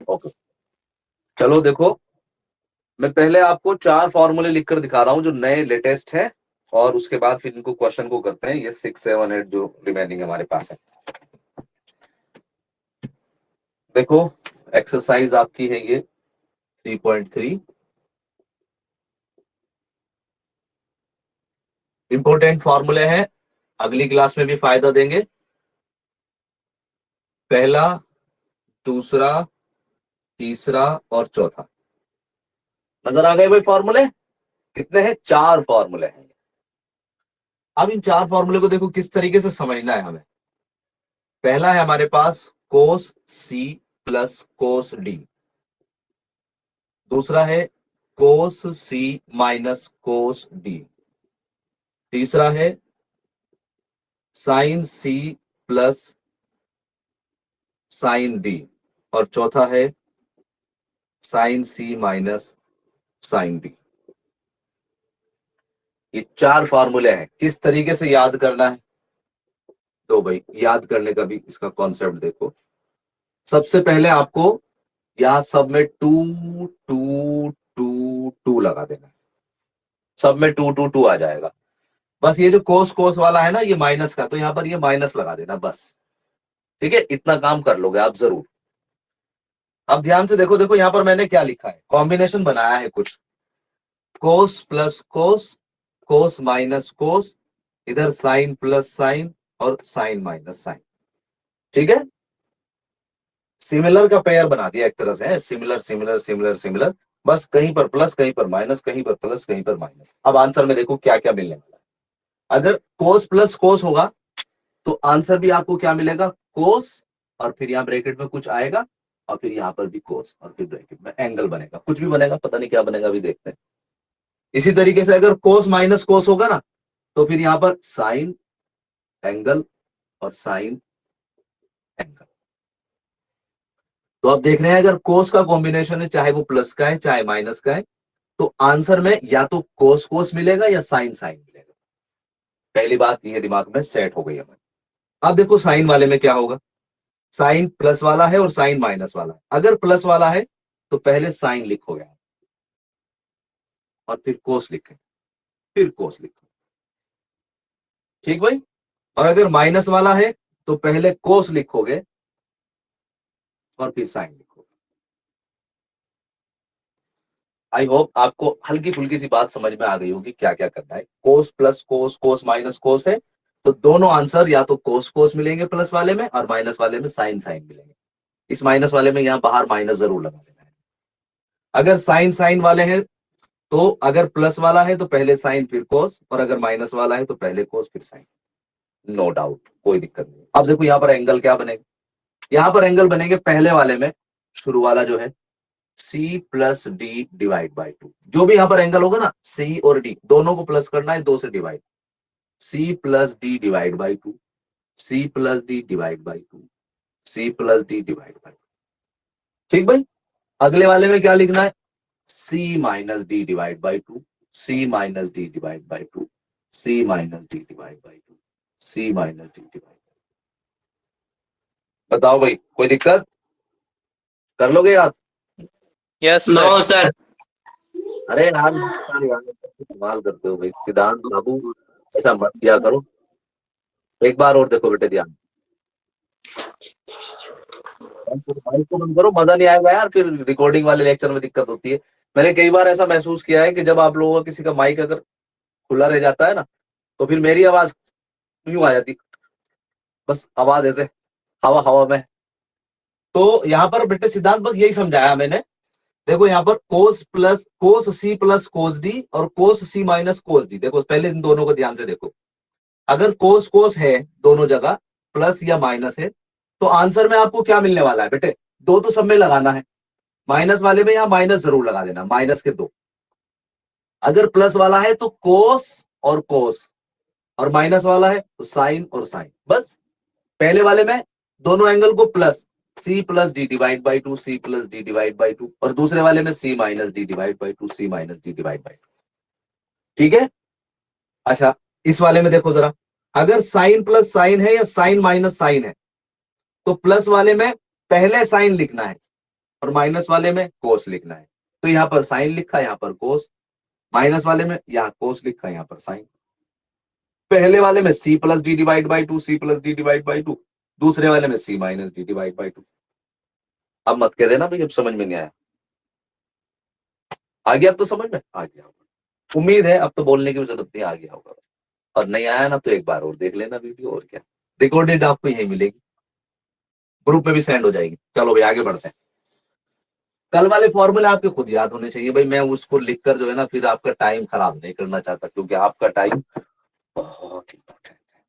Okay, चलो देखो, मैं पहले आपको 4 फॉर्मूले लिखकर दिखा रहा हूं जो नए लेटेस्ट है, और उसके बाद फिर इनको क्वेश्चन को करते हैं। ये 6, 7, 8 जो रिमेनिंग हमारे पास है। देखो, एक्सरसाइज आपकी है ये 3.3। इंपॉर्टेंट फॉर्मूले हैं, अगली क्लास में भी फायदा देंगे। पहला, दूसरा, तीसरा और चौथा। नजर आ गए भाई फॉर्मूले? कितने हैं? 4 फॉर्मूले हैं। अब इन 4 फॉर्मूले को देखो किस तरीके से समझना है हमें। पहला है हमारे पास कोस सी प्लस कोस डी। दूसरा है कोस सी माइनस कोस डी। तीसरा है sine C plus sine D. और चौथा है sine C minus sine D. ये 4 फॉर्मूले हैं। किस तरीके से याद करना है? तो भाई याद करने का भी इसका कॉन्सेप्ट देखो। सबसे पहले आपको यहां सब में टू टू टू टू लगा देना है। सब में टू टू टू आ जाएगा। बस ये जो कोस कोस वाला है ना, ये माइनस का, तो यहां पर ये माइनस लगा देना बस। ठीक है, इतना काम कर लोगे आप जरूर। अब ध्यान से देखो, देखो यहां पर मैंने क्या लिखा है, कॉम्बिनेशन बनाया है कुछ। कोस प्लस कोस, कोस माइनस कोस, इधर साइन प्लस साइन और साइन माइनस साइन। ठीक है, सिमिलर का पेयर बना दिया एक तरह से, है सिमिलर सिमिलर सिमिलर सिमिलर। बस कहीं पर प्लस, कहीं पर माइनस, कहीं पर प्लस, कहीं पर माइनस। अब आंसर में देखो क्या क्या मिलने वाला है। अगर कोस प्लस कोस होगा तो आंसर भी आपको क्या मिलेगा? कोस, और फिर यहां ब्रैकेट में कुछ आएगा, और फिर यहां पर भी कोस, और फिर ब्रैकेट में एंगल बनेगा। कुछ भी बनेगा, पता नहीं क्या बनेगा, अभी देखते हैं। इसी तरीके से अगर कोस माइनस कोस होगा ना, तो फिर यहां पर साइन एंगल और साइन एंगल। तो आप देख रहे हैं, अगर कोस का कॉम्बिनेशन है, चाहे वो प्लस का है चाहे माइनस का है, तो आंसर में या तो कोस कोस मिलेगा या साइन साइन मिलेगा। पहली बात ये दिमाग में सेट हो गई हमारी। अब देखो साइन वाले में क्या होगा। साइन प्लस वाला है और साइन माइनस वाला है। अगर प्लस वाला है तो पहले साइन लिखोगे और फिर कोस लिखें, फिर कोस लिखो। ठीक भाई? और अगर माइनस वाला है तो पहले कोस लिखोगे और फिर साइन लिखोगे। आई होप आपको हल्की फुल्की सी बात समझ में आ गई होगी क्या क्या करना है। कोस प्लस कोस, कोस माइनस कोस है, तो दोनों आंसर या तो कोस कोस मिलेंगे प्लस वाले में, और माइनस वाले में साइन साइन मिलेंगे। इस माइनस वाले में यहां बाहर माइनस जरूर लगा देना है। अगर साइन साइन वाले हैं, तो अगर प्लस वाला है तो पहले साइन फिर कोस, और अगर माइनस वाला है तो पहले कोस फिर साइन। नो डाउट, कोई दिक्कत नहीं। अब देखो यहां पर एंगल क्या बनेगा। यहां पर एंगल बनेंगे पहले वाले में, शुरू वाला जो है C plus D divide by two. जो भी यहां पर एंगल होगा ना, सी और डी दोनों को प्लस करना है, 2 से divide. C plus D divide by two, C plus D divide by two, C plus D divide by two. ठीक भाई? अगले वाले में क्या लिखना है? C minus D divide by two, C minus D divide by two, C minus D divide by two, C minus D divide. बताओ भाई, कोई दिक्कत? कर लोगे याद? Yes no sir. सर। अरे यार, कमाल करते हो भाई सिद्धांत बाबू, ऐसा मत किया करो। एक बार और देखो बेटे, ध्यान। माइक को बंद करो, मजा नहीं आएगा यार, फिर रिकॉर्डिंग वाले लेक्चर में दिक्कत होती है। मैंने कई बार ऐसा महसूस किया है कि जब आप लोगों का किसी का माइक अगर खुला रह जाता है ना, तो फिर मेरी आवाज यूं आ जाती, बस आवाज ऐसे हवा हवा में। तो यहाँ पर बेटे सिद्धांत बस यही समझाया मैंने। देखो यहाँ पर cos plus cos C plus cos D और कोस सी माइनस कोस डी। देखो पहले इन दोनों को ध्यान से देखो। अगर कोस कोस है दोनों जगह, प्लस या माइनस है, तो आंसर में आपको क्या मिलने वाला है बेटे? 2 तो सब में लगाना है, माइनस वाले में यहां माइनस जरूर लगा देना, माइनस के 2। अगर प्लस वाला है तो कोस और कोस, और माइनस वाला है तो साइन और साइन। बस पहले वाले में दोनों एंगल को plus, C plus D divide by two, C plus D divide by two, और दूसरे वाले में C minus D divide by two, C minus D divide by two. ठीक है? अच्छा, इस वाले में देखो जरा, अगर साइन प्लस साइन है या साइन माइनस साइन है, तो प्लस वाले में पहले साइन लिखना है, और माइनस वाले में कोस लिखना है, तो यहाँ पर साइन लिखा, यहाँ पर कोस, माइनस वाले में यहाँ कोस लिखा, यहाँ पर साइन। पहले वाले में C plus D divide by two, C plus D divide by two, दूसरे वाले में C minus D divide by two. अब मत कह देना भाई अब समझ में नहीं आया, आ गया अब तो समझ में आ गया होगा, उम्मीद है अब तो बोलने की जरूरत नहीं, आ गया होगा। और नहीं आया ना तो एक बार और देख लेना वीडियो, और क्या, रिकॉर्डेड आपको यही मिलेगी, ग्रुप में भी सेंड हो जाएगी। चलो भाई आगे बढ़ते हैं। कल वाले फॉर्मूले आपके खुद याद होने चाहिए भाई, मैं उसको लिखकर जो है ना फिर आपका टाइम खराब नहीं करना चाहता, क्योंकि आपका टाइम बहुत इंपॉर्टेंट है।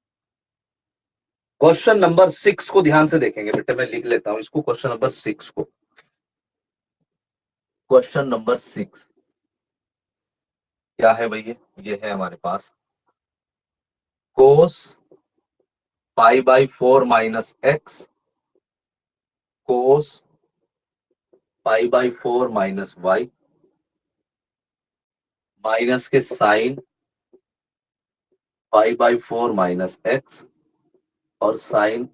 क्वेश्चन नंबर 6 को ध्यान से देखेंगे बेटे, मैं लिख लेता हूं इसको, क्वेश्चन नंबर 6 को। क्वेश्चन नंबर 6 क्या है भैया, ये है हमारे पास cos pi by 4 minus x, cos pi by 4 minus y, minus के sine pi by 4 minus x, और sine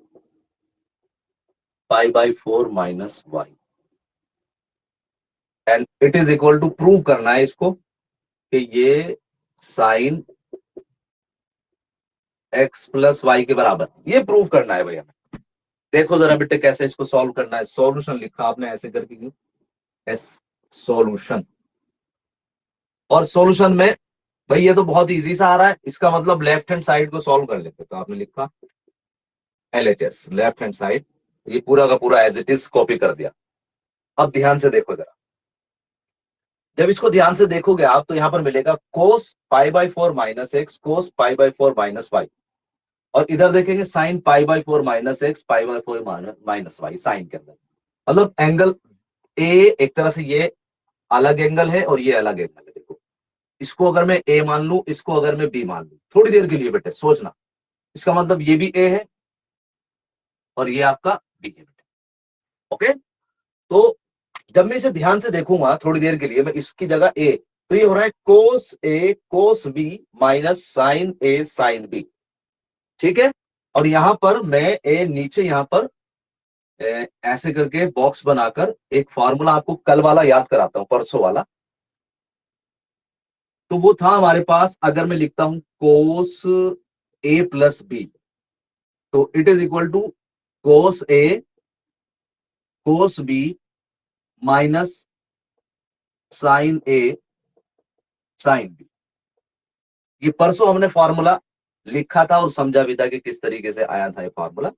pi by 4 minus y, and it is equal to, prove करना है इसको कि ये साइन एक्स प्लस वाई के बराबर, ये प्रूव करना है भैया। देखो जरा बेटे कैसे इसको सॉल्व करना है, सॉल्यूशन लिखा आपने ऐसे करके, एस सॉल्यूशन, और सॉल्यूशन में भाई ये तो बहुत इजी सा आ रहा है, इसका मतलब लेफ्ट हैंड साइड को सॉल्व कर लेते, तो आपने लिखा LHS लेफ्ट हैंड साइड, ये पूरा का पूरा एज इट इज कॉपी कर दिया। अब ध्यान से देखो जरा, जब इसको ध्यान से देखोगे आप तो यहां पर मिलेगा cos pi by 4 minus x, cos pi by 4 minus Y, और इधर देखेंगे sine pi by 4 minus x, pi by 4 minus y, sine के अंदर मतलब एंगल ए, एक तरह से ये अलग एंगल है और ये अलग एंगल है। देखो इसको अगर मैं ए मान लू, इसको अगर मैं बी मान लू, थोड़ी देर के लिए बेटे सोचना, इसका मतलब ये भी ए है और ये आपका बी है बेटे। ओके, तो जब मैं इसे ध्यान से देखूंगा थोड़ी देर के लिए, मैं इसकी जगह ए, तो ये हो रहा है कोस A cos B minus sine A sine B, ठीक है। और यहां पर मैं ए नीचे यहां पर ऐसे करके बॉक्स बनाकर एक फॉर्मूला आपको कल वाला याद कराता हूं, परसों वाला। तो वो था हमारे पास, अगर मैं लिखता हूं कोस ए प्लस बी, तो it is equal to cos A cos B minus sine A sine B. ये परसों हमने फॉर्मूला लिखा था और समझा भी था कि किस तरीके से आया था ये formula,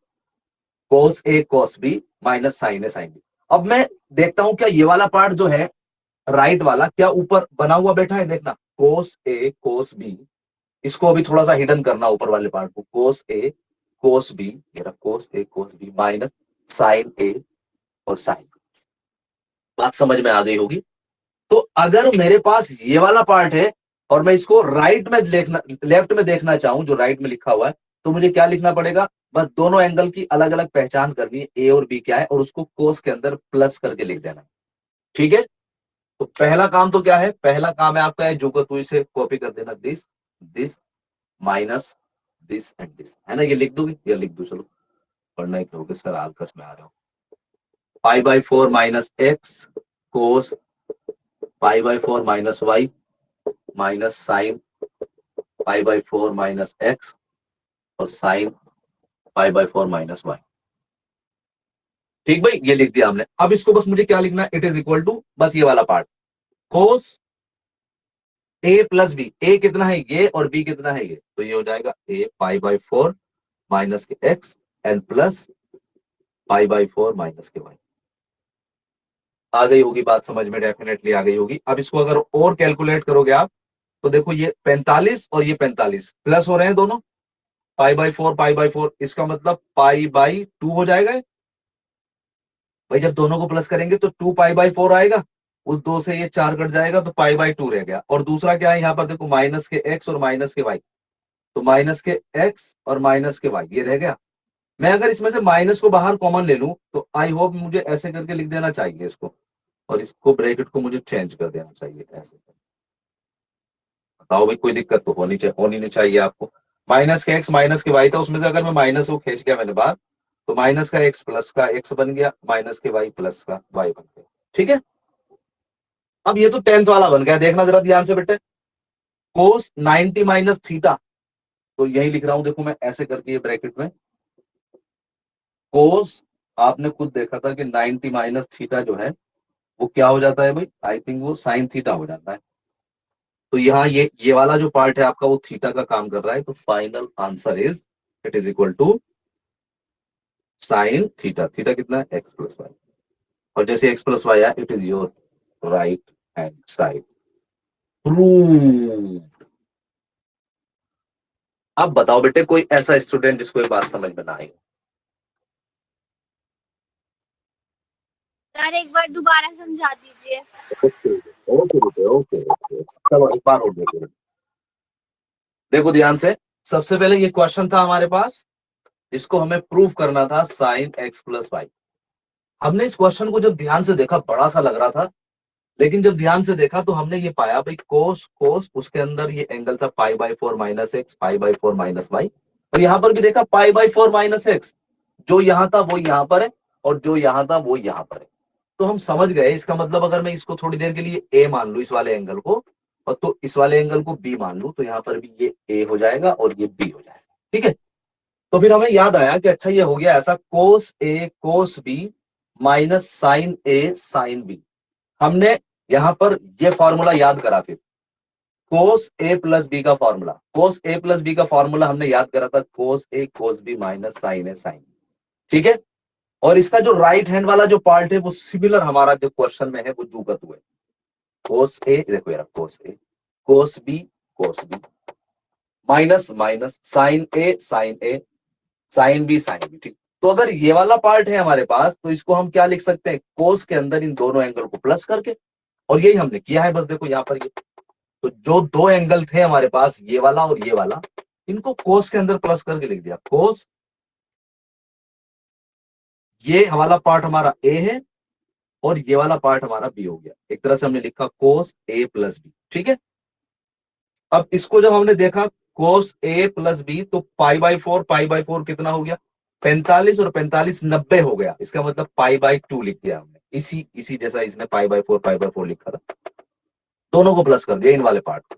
cos A cos B minus sine A sine B. अब मैं देखता हूं क्या ये वाला पार्ट जो है राइट वाला क्या ऊपर बना हुआ बैठा है, देखना कोस ए कोस बी, इसको अभी थोड़ा सा हिडन करना ऊपर वाले पार्ट को, कोस ए कोस बी, मेरा कोस A cos B minus sine ए और साइन, बात समझ में आ गई होगी। तो अगर मेरे पास ये वाला पार्ट है और मैं इसको राइट में देखना, लेफ्ट में देखना चाहूं जो राइट में लिखा हुआ है, तो मुझे क्या लिखना पड़ेगा, बस दोनों एंगल की अलग अलग पहचान करनी है, ए और बी क्या है, और उसको कोस के अंदर प्लस करके लिख देना, ठीक है। तो पहला काम तो क्या है, पहला काम है आपका है जो को तू इसे कॉपी कर देना, this this minus this and this, है ना, ये लिख दोगे या लिख दो, चलो पढ़ना ही करोगे सर, आलकस में आ रहे हो। Pi by 4 minus x cos pi by 4 minus y minus sine pi by 4 minus x और sine pi by 4 minus y, ठीक भाई, ये लिख दिया हमने। अब इसको बस मुझे क्या लिखना है, इट इज इक्वल टू बस ये वाला part cos A plus B, ए कितना है ये और बी कितना है ये, तो ये हो जाएगा ए पाई बाई 4 माइनस के x and plus pi by 4 minus के वाई। आ गई होगी बात समझ में, डेफिनेटली आ गई होगी। अब इसको अगर और कैलकुलेट करोगे आप तो देखो ये 45 और ये 45 प्लस हो रहे हैं दोनों, पाई बाई 4, इसका मतलब पाई बाई 2 हो जाएगा भाई, जब दोनों को प्लस करेंगे तो 2 पाई बाई 4 आएगा, उस 2 से ये 4 कट जाएगा तो पाई बाई 2 रह गया। और दूसरा क्या है यहाँ पर देखो, माइनस के एक्स और माइनस के वाई, तो माइनस के एक्स और माइनस के वाई ये रह गया। मैं अगर इसमें से माइनस को बाहर कॉमन ले लूं तो आई होप मुझे ऐसे करके लिख देना चाहिए इसको, और इसको ब्रैकेट को मुझे चेंज कर देना चाहिए ऐसे। बताओ भाई कोई दिक्कत तो होनी नहीं चाहिए आपको। माइनस के एक्स माइनस के वाई था, उसमें से अगर मैं माइनस को खींच गया मैंने बाहर, तो माइनस का एक्स प्लस का एक्स बन गया, माइनस के वाई प्लस का वाई बन गया। ठीक है, अब ये तो 10th वाला बन गया, देखना जरा ध्यान से बेटे, कोस 90 माइनस थीटा, तो यही लिख रहा हूं देखो मैं ऐसे करके ये ब्रैकेट में, कोस आपने खुद देखा था कि 90 माइनस थीटा जो है वो क्या हो जाता है भाई, आई थिंक वो साइन थीटा हो जाता है। तो यहाँ ये वाला जो पार्ट है आपका वो थीटा का काम कर रहा है, तो final answer is it is equal to sine theta, theta कितना है एक्स प्लस वाई, और जैसे एक्स प्लस वाई है it is your right hand side prove. अब बताओ बेटे कोई ऐसा स्टूडेंट जिसको ये बात समझ में ना आई। सर एक बार दोबारा समझा दीजिए। ओके ओके बेटे ओके ओके, चलो एक बार और देखो, देखो ध्यान से। सबसे पहले ये क्वेश्चन था हमारे पास, इसको हमें प्रूव करना था साइन एक्स प्लस वाई। हमने इस क्वेश्चन को जब ध्यान से देखा बड़ा सा लग रहा था, लेकिन जब ध्यान से देखा तो हमने ये पाया भाई कोस कोस उसके अंदर ये एंगल था pi by 4 minus x, pi by 4 minus Y, और यहां पर भी देखा पाई बाई 4 माइनस एक्स, जो यहां था वो यहां पर है और जो यहां था वो यहां पर है। तो हम समझ गए, इसका मतलब अगर मैं इसको थोड़ी देर के लिए ए मान लू इस वाले एंगल को, और तो इस वाले एंगल को बी मान लू, तो यहां पर भी ये ए हो जाएगा और ये बी हो जाएगा। ठीक है, तो फिर हमें याद आया कि अच्छा ये हो गया ऐसा, कोस A cos B minus sine A sine B. हमने यहां पर ये फॉर्मूला याद करा, फिर कोस ए प्लस बी का formula, cos A plus B का फॉर्मूला हमने याद करा था, कोस A cos B minus sine A sign. ठीक है, और इसका जो राइट हैंड वाला जो पार्ट है वो सिमिलर हमारा जो क्वेश्चन में है वो जुगत हुए, कोस ए देखो यार, cos A cos B minus minus sine A sine B sine B. ठीक, तो अगर ये वाला पार्ट है हमारे पास तो इसको हम क्या लिख सकते हैं, कोस के अंदर इन दोनों एंगल को प्लस करके, और यही हमने किया है बस देखो यहाँ पर ये, तो जो दो एंगल थे हमारे पास ये वाला और ये वाला, इनको कोस के अंदर प्लस करके लिख दिया कोस, ये वाला पार्ट हमारा ए है और ये वाला पार्ट हमारा बी हो गया, एक तरह से हमने लिखा कोस ए प्लस बी। ठीक है, अब इसको जब हमने देखा कोस ए प्लस बी, तो पाई बाई फोर कितना हो गया 45, और 45 90 हो गया, इसका मतलब पाई बाई 2 लिख दिया हमने, इसी इसी जैसा इसने पाई बाई फोर लिखा था, दोनों को प्लस कर दिया इन वाले पार्ट को।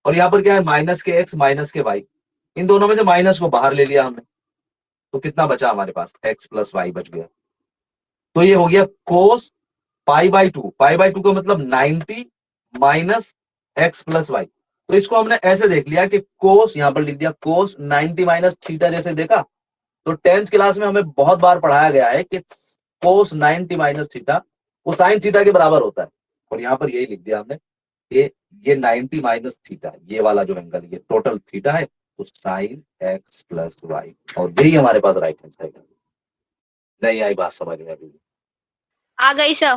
और यहाँ पर क्या है, माइनस के एक्स माइनस के वाई, इन दोनों में से माइनस को बाहर ले लिया हमने, तो कितना बचा हमारे पास एक्स प्लस वाई बच गया। तो ये हो गया कोस पाई बाई टू का मतलब 90 माइनस एक्स प्लस वाई। तो इसको हमने ऐसे देख लिया कि कोस, यहां पर लिख दिया कोस 90 माइनस थीटा, जैसे देखा तो 10th क्लास में हमें बहुत बार पढ़ाया गया है कि कोस 90 माइनस थीटा वो साइन थीटा के बराबर होता है, और यहां पर यही लिख दिया हमने कि ये 90 माइनस थीटा, ये वाला जो एंगल ये टोटल थीटा है, तो साइन एक्स प्लस वाई, और यही हमारे पास राइट हैंड साइड है। नहीं आई बात समझ में अभी? आ गई sir.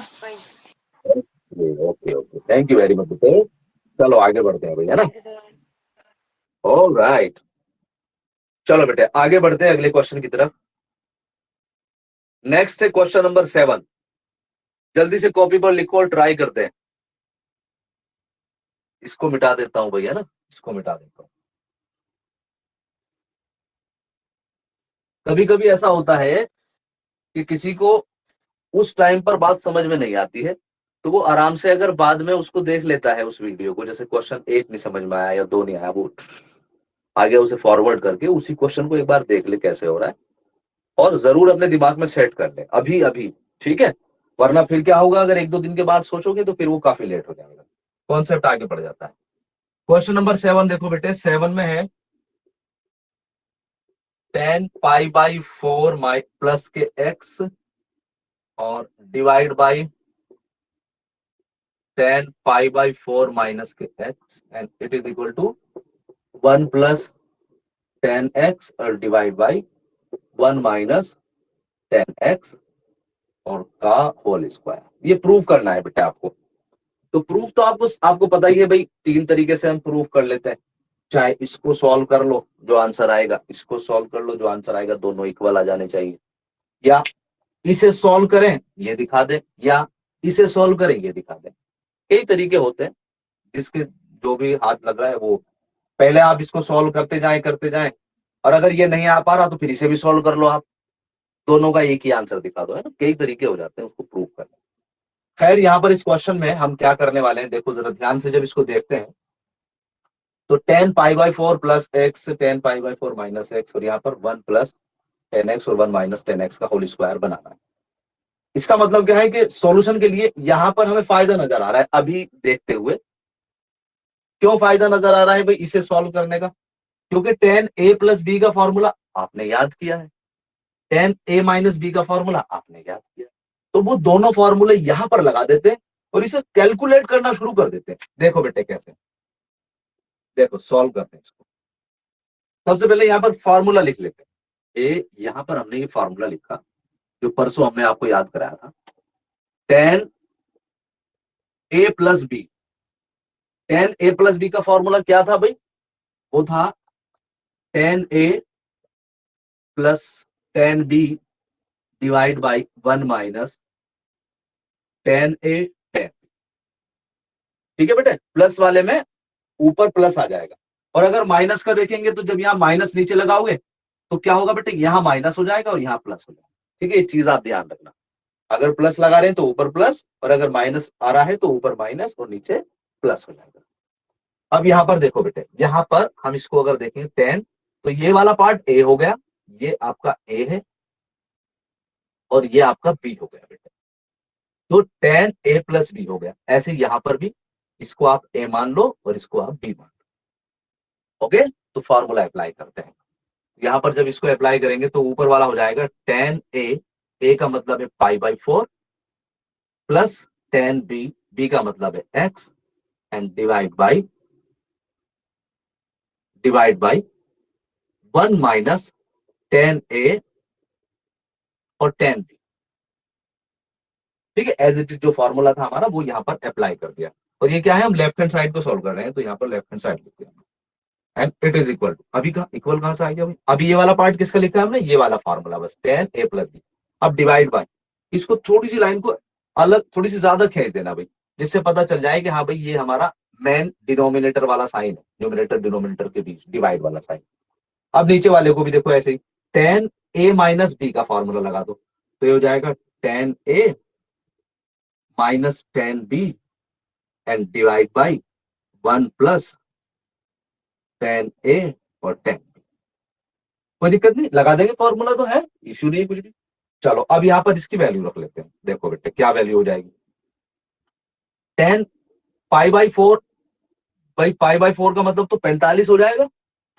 Okay okay, thank you very much बेटे। चलो आगे बढ़ते हैं भैया ना, ऑलराइट, चलो बेटे आगे बढ़ते हैं अगले क्वेश्चन की तरफ। नेक्स्ट है क्वेश्चन नंबर 7, जल्दी से कॉपी पर लिखो और ट्राई करते हैं। इसको मिटा देता हूं भैया ना, इसको मिटा देता हूं। कभी कभी ऐसा होता है कि किसी को उस टाइम पर बात समझ में नहीं आती है, तो वो आराम से अगर बाद में उसको देख लेता है उस वीडियो को, जैसे क्वेश्चन 1 नहीं समझ में आया या 2 नहीं आया, वो आगे उसे फॉरवर्ड करके उसी क्वेश्चन को एक बार देख ले कैसे हो रहा है, और जरूर अपने दिमाग में सेट कर ले अभी अभी। ठीक है, वरना फिर क्या होगा, अगर 1-2 दिन के बाद सोचोगे तो फिर वो काफी लेट हो जाएगा, कॉन्सेप्ट आगे बढ़ जाता है। क्वेश्चन नंबर 7 देखो बेटे, 7 में है 10 पाई बाई 4 माइ प्लस के एक्स और divide by 10 pi by 4 minus के x, and it is equal to 1 plus 10x और डिवाइड बाई 1 माइनस 10x और का होल स्क्वायर। ये प्रूव करना है बेटा आपको। तो प्रूफ तो आपको पता ही है भाई, 3 तरीके से हम प्रूफ कर लेते हैं, चाहे इसको सॉल्व कर लो जो आंसर आएगा, इसको सॉल्व कर लो जो आंसर आएगा, दोनों इक्वल आ जाने चाहिए, या इसे सॉल्व करें ये दिखा दें, या इसे सॉल्व करें ये दिखा दें। कई तरीके होते हैं, जिसके जो भी हाथ लग रहा है वो, पहले आप इसको सॉल्व करते जाएं, और अगर ये नहीं आ पा रहा तो फिर इसे भी सॉल्व कर लो आप, दोनों का एक ही आंसर दिखा दो, है ना, कई तरीके हो जाते हैं उसको प्रूव करने। खैर यहाँ पर इस क्वेश्चन में हम क्या करने वाले हैं, देखो जरा ध्यान से जब इसको देखते हैं तो 10 pi by 4 plus x, 10 pi by 4 minus x, और यहाँ पर 1 प्लस 10 एक्स और 1 माइनस 10 एक्स का होल स्क्वायर बनाना है। इसका मतलब क्या है कि सॉल्यूशन के लिए यहां पर हमें फायदा नजर आ रहा है अभी देखते हुए। क्यों फायदा नजर आ रहा है भाई इसे सॉल्व करने का? क्योंकि 10a+b का फॉर्मूला आपने याद किया है, 10a-b का फॉर्मूला आपने याद किया, तो वो दोनों फॉर्मूले यहां पर लगा देते हैं और इसे कैलकुलेट करना शुरू कर देते हैं। देखो बेटे कैसे, देखो सॉल्व करते हैं इसको। सबसे पहले यहां पर फॉर्मूला लिख लेते हैं। यहां पर हमने ये फॉर्मूला लिखा जो परसों हमने आपको याद कराया था, 10a+b। 10a+b का फॉर्मूला क्या था भाई? वो था 10a+10b divide by 1 minus 10a 10। ठीक है बेटे, प्लस वाले में ऊपर प्लस आ जाएगा, और अगर माइनस का देखेंगे तो जब यहां माइनस नीचे लगाओगे तो क्या होगा बेटे, यहां माइनस हो जाएगा और यहां प्लस हो जाएगा। ठीक है, ये चीज आप ध्यान रखना, अगर प्लस लगा रहे हैं तो ऊपर प्लस, और अगर माइनस आ रहा है तो ऊपर माइनस और नीचे प्लस हो जाएगा। अब यहां पर देखो बेटे, यहां पर हम इसको अगर देखें 10, तो ये वाला पार्ट ए हो गया, ये आपका ए है और ये आपका बी हो गया बेटे, तो 10a+b हो गया। ऐसे यहां पर भी इसको आप ए मान लो और इसको आप बी मान लो। ओके, तो फॉर्मूला अप्लाई करते हैं। यहां पर जब इसको अप्लाई करेंगे तो ऊपर वाला हो जाएगा 10a, ए का मतलब है पाई बाई 4, प्लस 10b, बी का मतलब है x, and divide by 1 minus 10a और 10b। ठीक है, एज इट इज जो फॉर्मूला था हमारा वो यहां पर अप्लाई कर दिया। और ये क्या है, हम लेफ्ट हैंड साइड को सॉल्व कर रहे हैं, तो यहाँ पर लेफ्ट हैंड साइड लिख दिया and it is equal to, अभी का इक्वल कहां से आ गया भाई? अभी ये वाला पार्ट किसका लिखा है हमने? ये वाला फॉर्मूला, बस 10a+b। अब डिवाइड बाय, इसको थोड़ी सी लाइन को अलग, थोड़ी सी ज्यादा खींच देना भाई, जिससे पता चल जाए कि हाँ भाई ये हमारा मेन डिनोमिनेटर वाला साइन है, न्यूमिनेटर डिनोमिनेटर के बीच डिवाइड वाला साइन। अब नीचे वाले को भी देखो ऐसे ही, 10a-b का फॉर्मूला लगा दो, तो ये हो जाएगा 10a-10b and divide by 1 plus 10a और 10b। कोई दिक्कत नहीं, लगा देंगे, फॉर्मूला तो है, इश्यू नहीं कुछ भी। चलो अब यहां पर इसकी वैल्यू रख लेते हैं। देखो बेटे क्या वैल्यू हो जाएगी, 10 पाई बाई 4, भाई पाई बाई 4 का मतलब तो 45 हो जाएगा,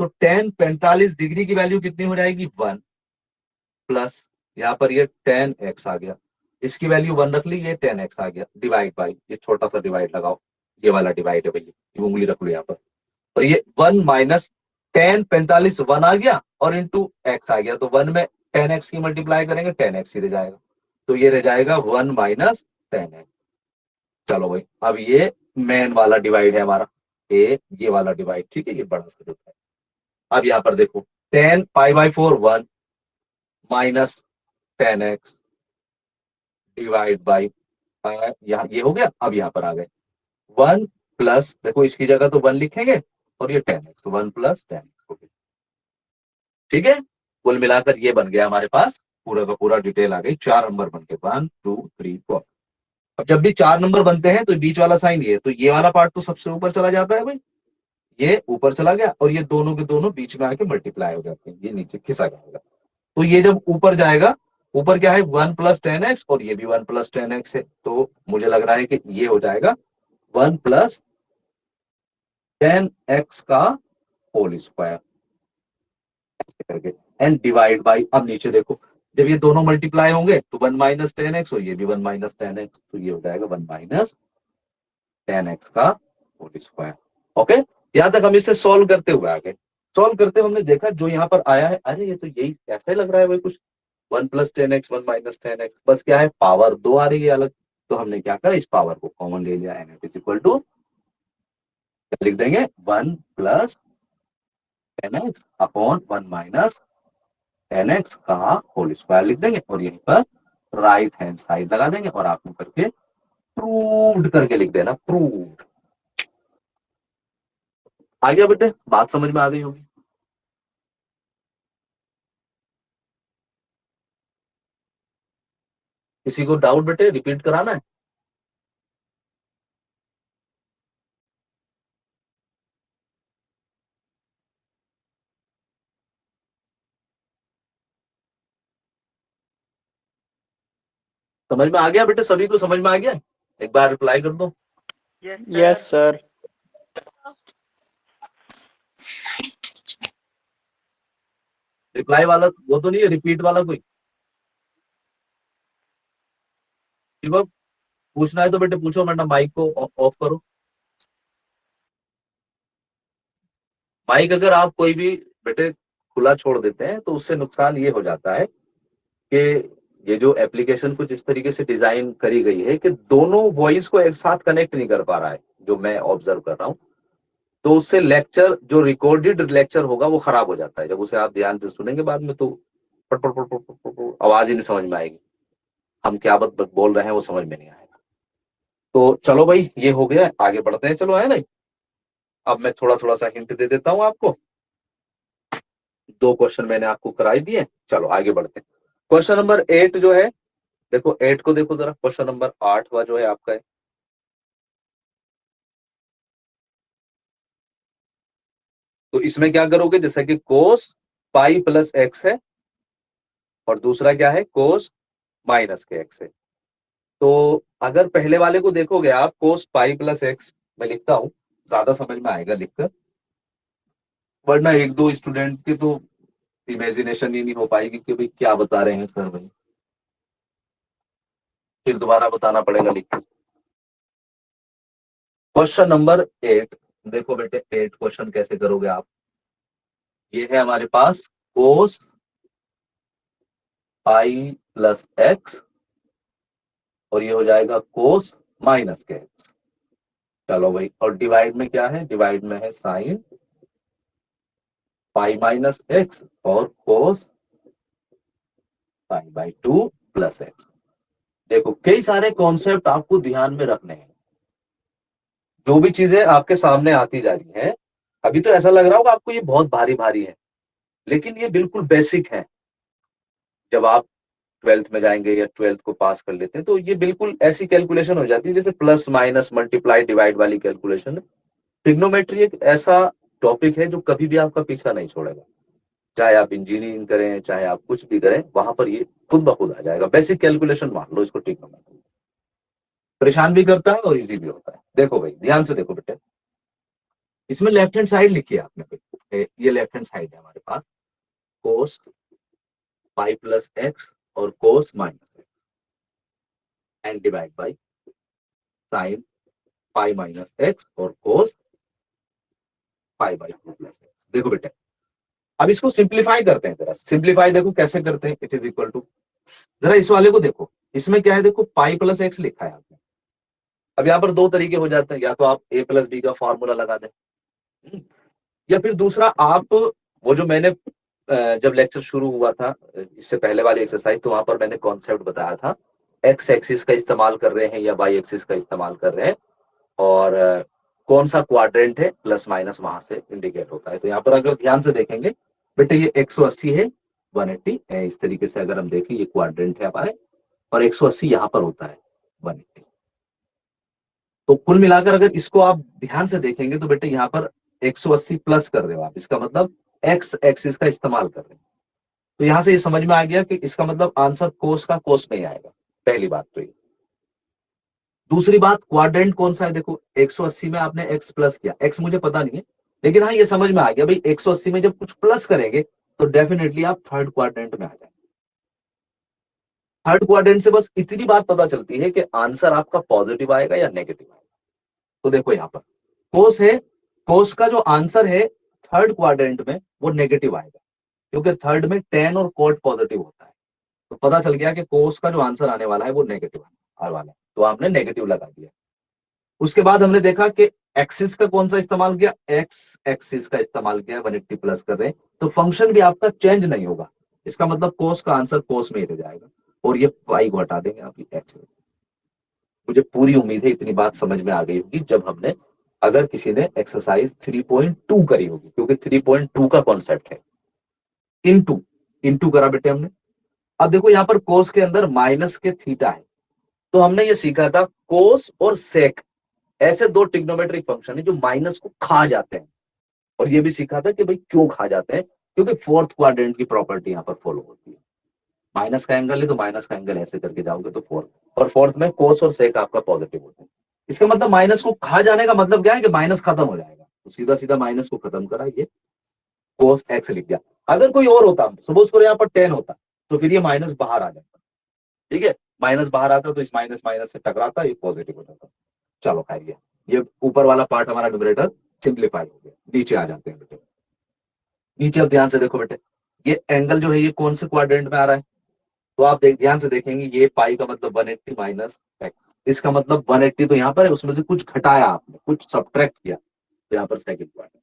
तो 10 45 डिग्री की वैल्यू कितनी हो जाएगी? 1 प्लस, यहाँ पर ये 10x आ गया, इसकी वैल्यू 1 रख ली, ये 10x आ गया, डिवाइड बाई, ये छोटा सा डिवाइड लगाओ, ये वाला डिवाइड है भैया, ये उंगली रख लो यहाँ पर, और ये 1 माइनस 10 45 1 आ गया और इंटू एक्स आ गया, तो 1 में 10x की मल्टीप्लाई करेंगे 10x ही रह जाएगा, तो ये रह जाएगा 1 माइनस 10x। चलो भाई, अब ये मेन वाला डिवाइड है हमारा, ये वाला डिवाइड, ठीक है, ये बड़ा सा डिवाइड। अब यहाँ पर देखो 10 pi by 4 1 minus 10x divide by, यहाँ ये हो गया। अब यहाँ पर आ गए 1 प्लस, देखो इसकी जगह तो 1 लिखेंगे और ये 10x, 1 प्लस 10x हो गया। ठीक है, कुल मिलाकर ये बन गया हमारे पास, पूरा का पूरा डिटेल आ गई, 4 नंबर बन गए, 1 2 3 4। अब जब भी 4 नंबर बनते हैं तो बीच वाला साइन ये, तो ये वाला पार्ट तो सबसे ऊपर चला जाता है भाई, ये ऊपर चला गया और ये दोनों के दोनों बीच में आके मल्टीप्लाई हो जाते हैं, ये नीचे खिसा जाएगा। तो ये जब ऊपर जाएगा, ऊपर क्या है 1 प्लस 10x और ये भी 1 प्लस 10x है, तो मुझे लग रहा है कि ये हो जाएगा 1 प्लस 10x का होल स्क्वायर करके, एंड डिवाइड बाई, अब नीचे देखो जब ये दोनों मल्टीप्लाई होंगे तो 1 माइनस 10x और ये भी 1 माइनस 10x, तो ये हो जाएगा 1 माइनस 10x का होल स्क्वायर। ओके, यहां तक हम इसे सॉल्व करते हुए आ गए। सॉल्व करते हुए हमने देखा जो यहाँ पर आया है, अरे ये तो यही ऐसा ही लग रहा है भाई कुछ, 1 प्लस 10x 1 माइनस 10x, बस क्या है पावर 2 आ रही है अलग, तो हमने क्या करा, इस पावर को कॉमन ले लिया, एन इज इक्वल टू लिख देंगे 1 plus 10x upon 1 minus 10x का होल स्क्वायर लिख देंगे, और यहीं पर राइट हैंड साइड लगा देंगे और आप करके प्रूव्ड करके लिख देना, प्रूव्ड। आ गया बेटे, बात समझ में आ गई होगी। किसी को डाउट बेटे, रिपीट कराना है? समझ में आ गया बेटे? सभी को समझ में आ गया? एक बार रिप्लाई कर दो। Yes sir. रिप्लाई वाला वो तो नहीं है, रिपीट वाला कोई? शिवम, पूछना है तो बेटे पूछो, वरना माइक को ऑफ करो। माइक अगर आप कोई भी बेटे खुला छोड़ देते हैं तो उससे नुकसान ये हो जाता है कि ये जो एप्लीकेशन कुछ इस तरीके से डिजाइन करी गई है कि दोनों वॉइस को एक साथ कनेक्ट नहीं कर पा रहा है, जो मैं ऑब्जर्व कर रहा हूं। तो उससे लेक्चर, जो रिकॉर्डेड लेक्चर होगा, वो खराब हो जाता है। जब उसे आप ध्यान से सुनेंगे बाद में तो पट पट पट पट पट पट पट आवाज ही नहीं समझ में आएगी, हम क्या बात बोल रहे हैं वो समझ में नहीं आएगा। तो चलो भाई, ये हो गया, आगे बढ़ते हैं। चलो, है ना? अब मैं थोड़ा थोड़ा सा हिंट दे देता हूं आपको। 2 क्वेश्चन मैंने आपको कराई दिए, चलो आगे बढ़ते हैं। क्वेश्चन नंबर 8 जो है, देखो 8 को देखो जरा। क्वेश्चन नंबर 8वां जो है आपका है, तो इसमें क्या करोगे? जैसे कि कोस पाई प्लस एक्स है और दूसरा क्या है? कोस माइनस के एक्स है। तो अगर पहले वाले को देखोगे आप, कोस पाई प्लस एक्स, मैं लिखता हूं, ज्यादा समझ में आएगा लिखकर, वरना एक दो स्टूडेंट की तो इमेजिनेशन ही नहीं हो पाएगी कि भाई क्या बता रहे हैं सर भाई, फिर दोबारा बताना पड़ेगा लिख के। क्वेश्चन नंबर 8, देखो बेटे 8 क्वेश्चन कैसे करोगे आप। ये है हमारे पास कोस पाई प्लस एक्स और ये हो जाएगा कोस माइनस के एक्स। चलो भाई, और डिवाइड में क्या है? डिवाइड में है साइन पाई माइनस एक्स और कोस पाई बाई 2 प्लस एक्स। देखो, कई सारे कॉन्सेप्ट आपको ध्यान में रखने हैं। जो भी चीजें आपके सामने आती जा रही हैं, अभी तो ऐसा लग रहा होगा आपको ये बहुत भारी भारी है, लेकिन ये बिल्कुल बेसिक है। जब आप 12th में जाएंगे या 12th को पास कर लेते हैं तो ये बिल्कुल ऐसी कैलकुलेशन हो जाती है जैसे प्लस माइनस मल्टीप्लाई डिवाइड वाली कैलकुलेशन। ट्रिग्नोमेट्री एक ऐसा टॉपिक है जो कभी भी आपका पीछा नहीं छोड़ेगा। चाहे आप इंजीनियरिंग करें, चाहे आप कुछ भी करें, वहां पर ये खुद ब खुद आ जाएगा। बेसिक कैलकुलेशन मान लो इसको, ट्रिग्नोमेट्री। परेशान भी करता है और इजी भी होता है। देखो भाई, ध्यान से देखो बेटे, इसमें लेफ्ट हैंड साइड लिखी है आपने। ये लेफ्ट हैंड साइड है हमारे पास, कोस पाई प्लस एक्स और कोस minus and divide by sine pi minus x और कोस पाई बाई 2 प्लस एक्स। देखो बेटे, अब इसको सिंप्लीफाई करते हैं। जरा सिंप्लीफाई देखो कैसे करते हैं। इट इज इक्वल टू, जरा इस वाले को देखो, इसमें क्या है? देखो पाई प्लस एक्स लिखा है आपने। अब यहाँ पर 2 तरीके हो जाते हैं, या तो आप ए प्लस बी का फॉर्मूला लगा दें, या फिर दूसरा आप, वो जो मैंने जब लेक्चर शुरू हुआ था इससे पहले वाली एक्सरसाइज, तो वहां पर मैंने कॉन्सेप्ट बताया था, एक्स एक्सिस का इस्तेमाल कर रहे हैं या वाई एक्सिस का इस्तेमाल कर रहे हैं, और कौन सा क्वाड्रेंट है, प्लस माइनस वहां से इंडिकेट होता है। तो यहाँ पर अगर ध्यान से देखेंगे बेटे, ये 180 है, 180 है, इस तरीके से अगर हम देखें ये क्वाड्रेंट है हमारे, और 180 यहाँ पर होता है 180। तो कुल मिलाकर अगर इसको आप ध्यान से देखेंगे तो बेटे यहाँ पर 180 प्लस कर रहे हो आप, इसका मतलब एक्स एक्सिस का इस्तेमाल कर रहे हैं। तो यहां से ये समझ में आ गया कि इसका मतलब आंसर कोस का कोस में ही आएगा। पहली बात तो ये। दूसरी बात, क्वाड्रेंट कौन सा है? देखो 180 में आपने एक्स प्लस किया, एक्स मुझे पता नहीं है, लेकिन हाँ ये समझ में आ गया भाई, 180 में जब कुछ प्लस करेंगे तो डेफिनेटली आप थर्ड क्वाड्रेंट में आ जाएंगे। थर्ड क्वाड्रेंट से बस इतनी बात पता चलती है कि आंसर आपका पॉजिटिव आएगा या नेगेटिव आएगा। तो देखो यहाँ पर कोस है, कोस का जो आंसर है थर्ड क्वाड्रेंट में वो नेगेटिव आएगा, क्योंकि थर्ड में टेन और कोट पॉजिटिव होता है। तो पता चल गया कि कोस का जो आंसर आने वाला है वो नेगेटिव आने वाला है, तो आपने नेगेटिव लगा दिया। उसके बाद हमने देखा कि एक्सिस का कौन सा इस्तेमाल किया, एक्स एक्सिस का इस्तेमाल किया, 180 प्लस कर रहे हैं, तो फंक्शन भी आपका चेंज नहीं होगा। इसका मतलब कोस का आंसर कोस में ही रह जाएगा, और ये पाई को हटा देंगे आप, एक्स। मुझे पूरी उम्मीद है इतनी बात समझ में आ गई होगी जब हमने, अगर किसी ने एक्सरसाइज 3.2 करी होगी, क्योंकि 3.2 का कॉन्सेप्ट है। इनटू इनटू करा बेटे हमने। अब देखो यहाँ पर कोस के अंदर माइनस के थीटा है, तो हमने ये सीखा था कोस और सेक ऐसे 2 ट्रिग्नोमेट्रिक फंक्शन है जो माइनस को खा जाते हैं, और ये भी सीखा था कि भाई क्यों खा जाते हैं, क्योंकि फोर्थ क्वाड्रेंट की प्रॉपर्टी यहाँ पर फॉलो होती है। माइनस का एंगल है तो माइनस का एंगल ऐसे करके जाओगे तो 4, और फोर्थ में कोस और सेक आपका पॉजिटिव होता है। इसका मतलब माइनस को खा जाने का मतलब क्या है कि माइनस खत्म हो जाएगा, तो सीधा सीधा माइनस को खत्म करा, ये कोस एक्स लिख दिया। अगर कोई और होता, सपोज करो यहाँ पर 10 होता, तो फिर ये माइनस बाहर आ जाता, ठीक है, माइनस बाहर आता तो इस माइनस माइनस से टकराता, ये पॉजिटिव हो जाता। चलो खैर, ये ऊपर वाला पार्ट हमारा न्यूमरेटर सिंप्लीफाई हो गया। नीचे आ जाते हैं बेटे। नीचे अब ध्यान से देखो बेटे, ये एंगल जो है ये कौन से क्वाड्रेंट में आ रहा है, तो आप ध्यान से देखेंगे, ये पाई का मतलब 180 माइनस एक्स, इसका मतलब 180 तो यहाँ पर है, उसमें से कुछ घटाया आपने, कुछ सब्ट्रैक्ट किया, तो यहाँ पर सेकंड क्वाड्रेंट।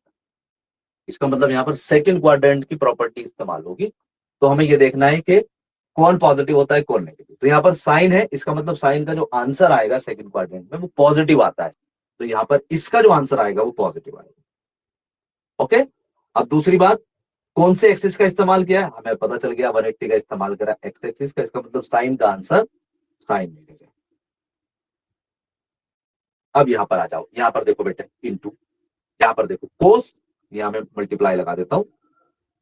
इसका मतलब यहाँ पर सेकंड क्वाड्रेंट की प्रॉपर्टी इस्तेमाल होगी। तो हमें ये देखना है कि कौन पॉजिटिव होता है कौन नेगेटिव। तो यहाँ पर साइन है, इसका मतलब साइन का जो आंसर आएगा सेकंड क्वाड्रेंट में वो पॉजिटिव आता है, तो यहाँ पर इसका जो आंसर आएगा वो पॉजिटिव आएगा। ओके, अब दूसरी बात, कौन से एक्सिस का इस्तेमाल किया है, हमें पता चल गया 180 का इस्तेमाल करा एक्स एक्सिस का, इसका मतलब साइन का आंसर साइन मिलेगा। अब यहां पर आ जाओ, यहां पर देखो बेटे इनटू, यहां पर देखो कोस, यहां मैं मल्टीप्लाई लगा देता हूं,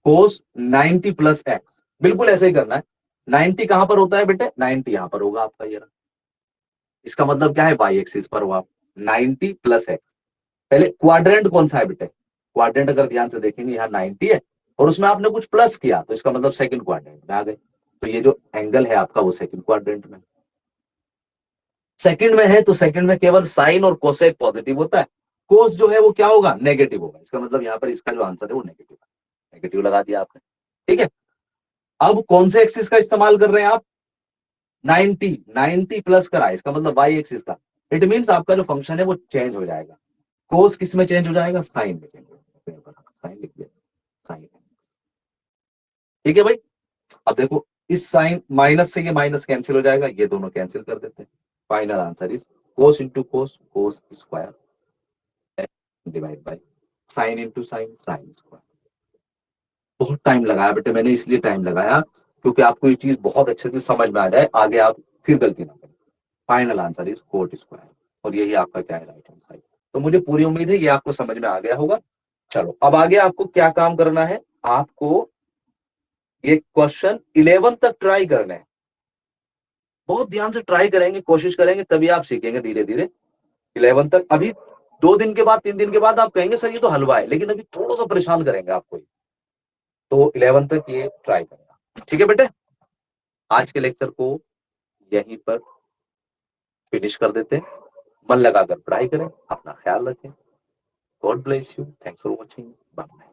कोस 90 प्लस एक्स, बिल्कुल ऐसे ही करना है। 90 कहां पर होता है बेटे, 90 यहां पर होगा आपका, ये रहा। इसका मतलब क्या है, वाई एक्सिस पर हो आप, 90 प्लस एक्स। पहले क्वाड्रेंट कौन सा है बेटे, क्वाड्रेंट अगर ध्यान से देखेंगे यहाँ 90 है और उसमें आपने कुछ प्लस किया, तो इसका मतलब सेकंड क्वाड्रेंट में आ गए, तो ये जो एंगल है आपका वो सेकंड क्वाड्रेंट में, सेकंड में है, तो सेकंड में केवल साइन और कोसेक पॉजिटिव होता है, कोस जो है वो क्या होगा, नेगेटिव होगा। इसका मतलब यहाँ पर इसका जो आंसर है वो नेगेटिव है, नेगेटिव लगा दिया आपने, ठीक है। अब कौन से एक्सिस का इस्तेमाल कर रहे हैं आप, 90 प्लस करा, इसका मतलब वाई एक्सिस का, इट मींस आपका जो फंक्शन है वो चेंज हो जाएगा, कोस किस में चेंज हो जाएगा, साइन में चेंज हो जाएगा, साइन लिख दिया, साइन, ठीक है भाई। अब देखो इस साइन माइनस से ये माइनस कैंसिल हो जाएगा, ये दोनों कैंसिल कर देते हैं, final answer is cos into cos, cos square divide by sine into sine, sine square. बहुत टाइम लगाया बेटे मैंने, इसलिए टाइम लगाया क्योंकि आपको ये चीज बहुत अच्छे से समझ में आ जाए, आगे आप फिर गलती ना करें। Final answer is coat square, और यही आपका क्या है, राइट हैंड साइड। तो मुझे पूरी उम्मीद है ये आपको समझ में आ गया होगा। चलो अब आगे आपको क्या काम करना है, आपको ये क्वेश्चन 11 तक ट्राई करना है, बहुत ध्यान से ट्राई करेंगे, कोशिश करेंगे, तभी आप सीखेंगे धीरे धीरे 11 तक। अभी 2 दिन के बाद 3 दिन के बाद आप कहेंगे सर ये तो हलवा है, लेकिन अभी थोड़ा सा परेशान करेंगे आपको, तो 11 तक ये ट्राई करना, ठीक है बेटे। आज के लेक्चर को यहीं पर फिनिश कर देते हैं, मन लगाकर पढ़ाई करें, अपना ख्याल रखें, God bless you, thanks for watching, bye.